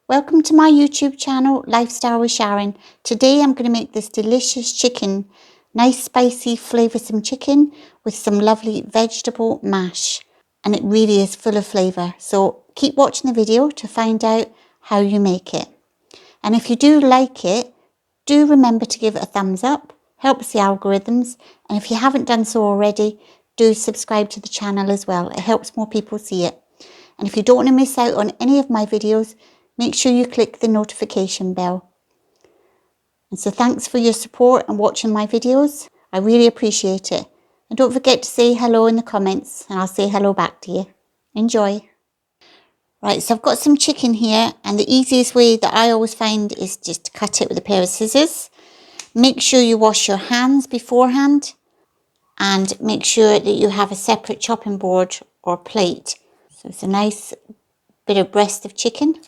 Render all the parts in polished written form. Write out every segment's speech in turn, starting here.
Welcome to my YouTube channel, Lifestyle with Sharon. Today I'm going to make this delicious chicken, nice spicy flavoursome chicken with some lovely vegetable mash. And it really is full of flavour. So keep watching the video to find out how you make it. And if you do like it, do remember to give it a thumbs up. Helps the algorithms. And if you haven't done so already, do subscribe to the channel as well. It helps more people see it. And if you don't want to miss out on any of my videos, make sure you click the notification bell. And so thanks for your support and watching my videos. I really appreciate it. And don't forget to say hello in the comments and I'll say hello back to you. Enjoy. Right, so I've got some chicken here, and the easiest way that I always find is just to cut it with a pair of scissors. Make sure you wash your hands beforehand and make sure that you have a separate chopping board or plate. So it's a nice bit of breast of chicken.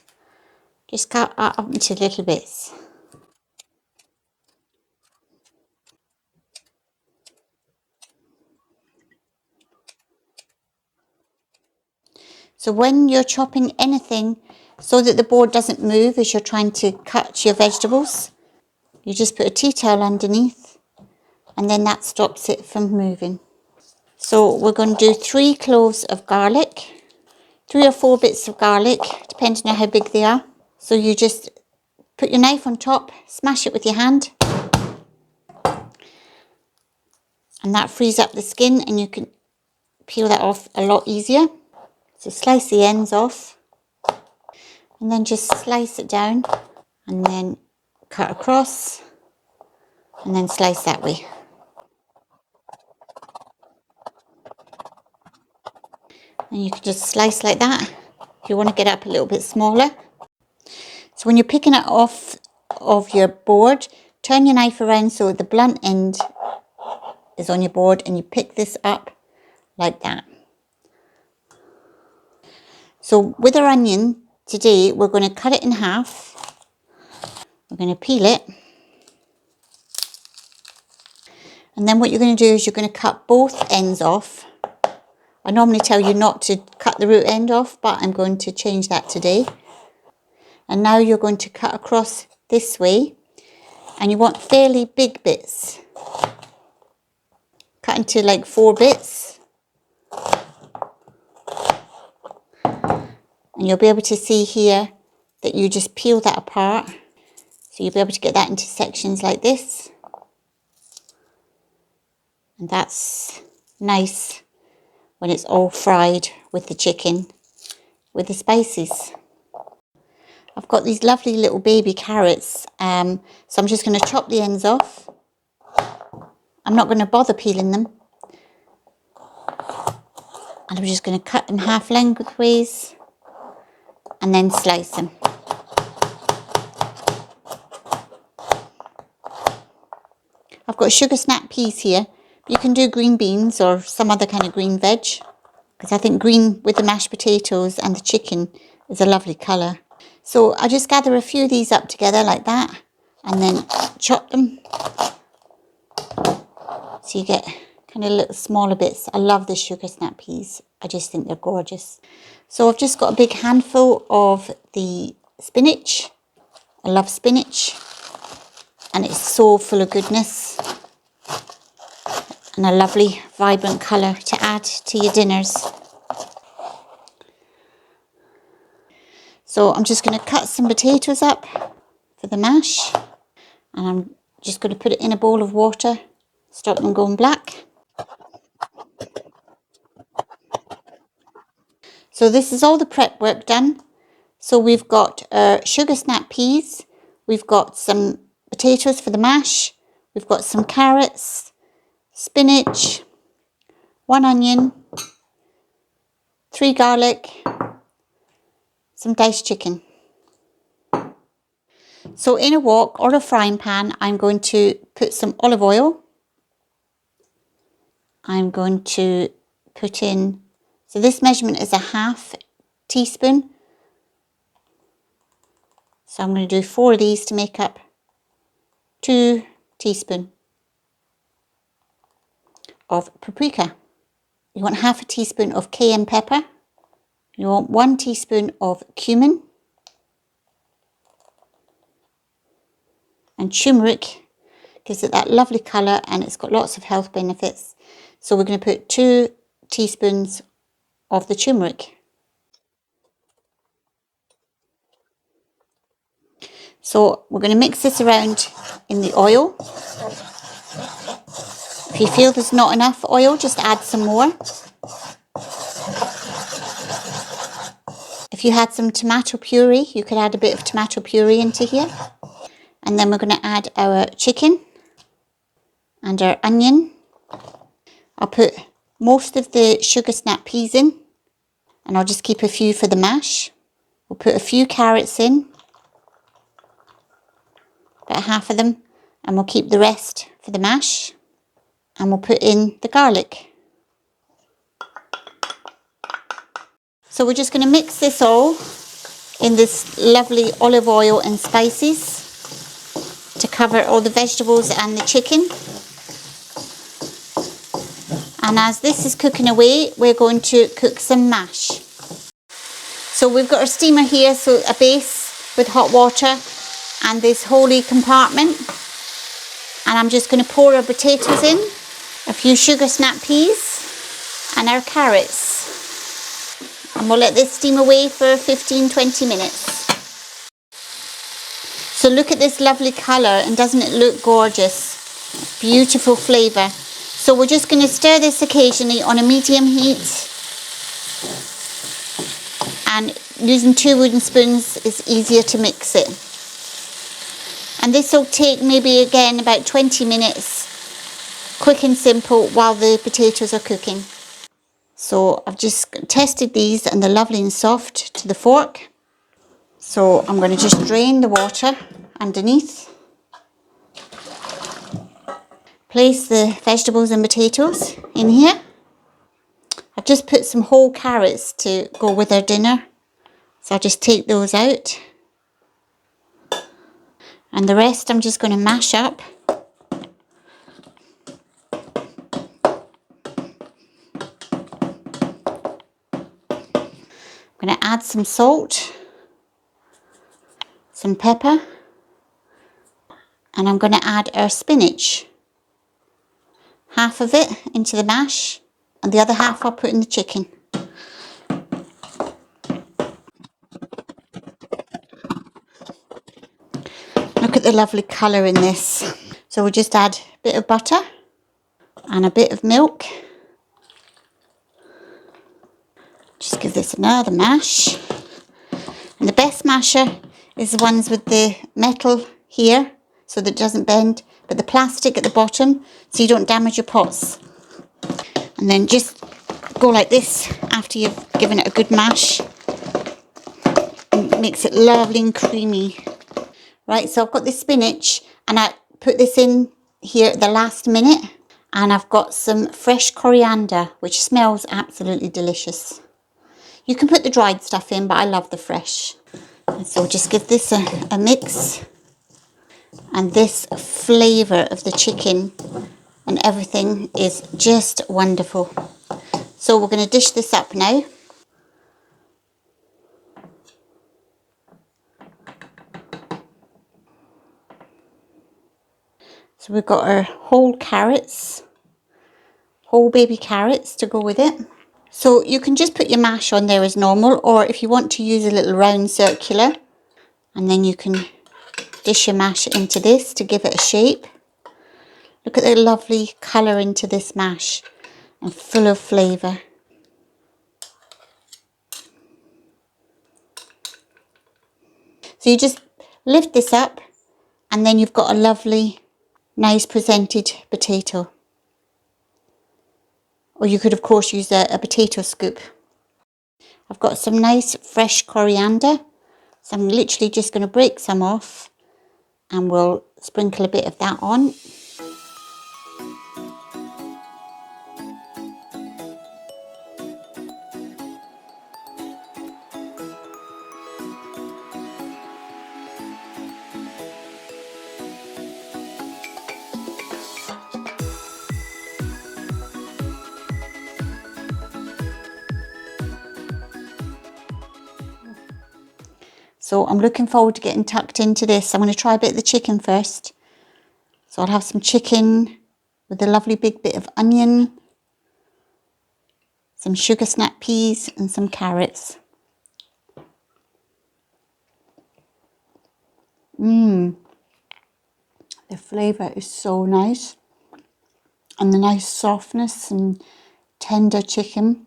Just cut that up into little bits. So when you're chopping anything, so that the board doesn't move as you're trying to cut your vegetables, you just put a tea towel underneath and then that stops it from moving. So we're going to do 3 cloves of garlic. 3 or 4 bits of garlic, depending on how big they are. So you just put your knife on top, smash it with your hand. And that frees up the skin and you can peel that off a lot easier. So slice the ends off. And then just slice it down. And then cut across. And then slice that way. And you can just slice like that. If you want to get it up a little bit smaller. So when you're picking it off of your board, turn your knife around so the blunt end is on your board and you pick this up like that. So with our onion today, we're going to cut it in half. We're going to peel it. And then what you're going to do is you're going to cut both ends off. I normally tell you not to cut the root end off, but I'm going to change that today. And now you're going to cut across this way. And you want fairly big bits. Cut into like 4 bits. And you'll be able to see here that you just peel that apart. So you'll be able to get that into sections like this. And that's nice when it's all fried with the chicken, with the spices. I've got these lovely little baby carrots, so I'm just going to chop the ends off. I'm not going to bother peeling them. And I'm just going to cut them half lengthways and then slice them. I've got sugar snap peas here. You can do green beans or some other kind of green veg, because I think green with the mashed potatoes and the chicken is a lovely colour. So I just gather a few of these up together like that and then chop them. So you get kind of little smaller bits. I love the sugar snap peas. I just think they're gorgeous. So I've just got a big handful of the spinach. I love spinach. And it's so full of goodness. And a lovely vibrant colour to add to your dinners. So I'm just going to cut some potatoes up for the mash. And I'm just going to put it in a bowl of water. Stop them going black. So this is all the prep work done. So we've got sugar snap peas. We've got some potatoes for the mash. We've got some carrots, spinach, 1 onion, 3 garlic, some diced chicken. So in a wok or a frying pan, I'm going to put some olive oil. I'm going to put in, so this measurement is a ½ teaspoon. So I'm going to do 4 of these to make up 2 teaspoons of paprika. You want ½ teaspoon of cayenne pepper. You want 1 teaspoon of cumin. And turmeric gives it that lovely colour, and it's got lots of health benefits. So we're going to put 2 teaspoons of the turmeric. So we're going to mix this around in the oil. If you feel there's not enough oil, just add some more. If you had some tomato puree, you could add a bit of tomato puree into here. And then we're going to add our chicken and our onion. I'll put most of the sugar snap peas in, and I'll just keep a few for the mash. We'll put a few carrots in, about half of them, and we'll keep the rest for the mash. And we'll put in the garlic. So we're just going to mix this all in this lovely olive oil and spices to cover all the vegetables and the chicken. And as this is cooking away, we're going to cook some mash. So we've got our steamer here, so a base with hot water and this holy compartment. And I'm just going to pour our potatoes in, a few sugar snap peas and our carrots. And we'll let this steam away for 15-20 minutes. So look at this lovely colour, and doesn't it look gorgeous? Beautiful flavour. So we're just going to stir this occasionally on a medium heat. And using 2 wooden spoons is easier to mix it. And this will take maybe again about 20 minutes, quick and simple, while the potatoes are cooking. So I've just tested these and they're lovely and soft to the fork. So I'm going to just drain the water underneath. Place the vegetables and potatoes in here. I've just put some whole carrots to go with our dinner. So I'll just take those out. And the rest I'm just going to mash up. I'm going to add some salt, some pepper, and I'm going to add our spinach. Half of it into the mash, and the other half I'll put in the chicken. Look at the lovely colour in this. So we'll just add a bit of butter and a bit of milk. Just give this another mash. And the best masher is the ones with the metal here, so that it doesn't bend, but the plastic at the bottom, so you don't damage your pots. And then just go like this after you've given it a good mash. And it makes it lovely and creamy. Right, so I've got the spinach, and I put this in here at the last minute. And I've got some fresh coriander, which smells absolutely delicious. You can put the dried stuff in, but I love the fresh. And so just give this a mix. And this flavour of the chicken and everything is just wonderful. So we're going to dish this up now. So we've got our whole carrots, whole baby carrots to go with it. So you can just put your mash on there as normal, or if you want to use a little round circular, and then you can dish your mash into this to give it a shape. Look at the lovely colour into this mash, and full of flavour. So you just lift this up, and then you've got a lovely, nice presented potato. Or you could of course use a potato scoop. I've got some nice fresh coriander, so I'm literally just going to break some off, and we'll sprinkle a bit of that on. So I'm looking forward to getting tucked into this. I'm going to try a bit of the chicken first. So I'll have some chicken with a lovely big bit of onion, some sugar snap peas and some carrots. The flavour is so nice. And the nice softness and tender chicken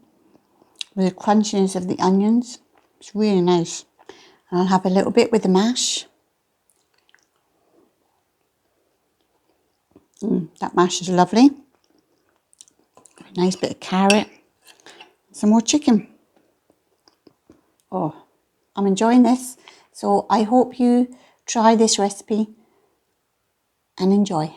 with the crunchiness of the onions. It's really nice. And I'll have a little bit with the mash. That mash is lovely. A nice bit of carrot. Some more chicken. Oh, I'm enjoying this. So I hope you try this recipe and enjoy.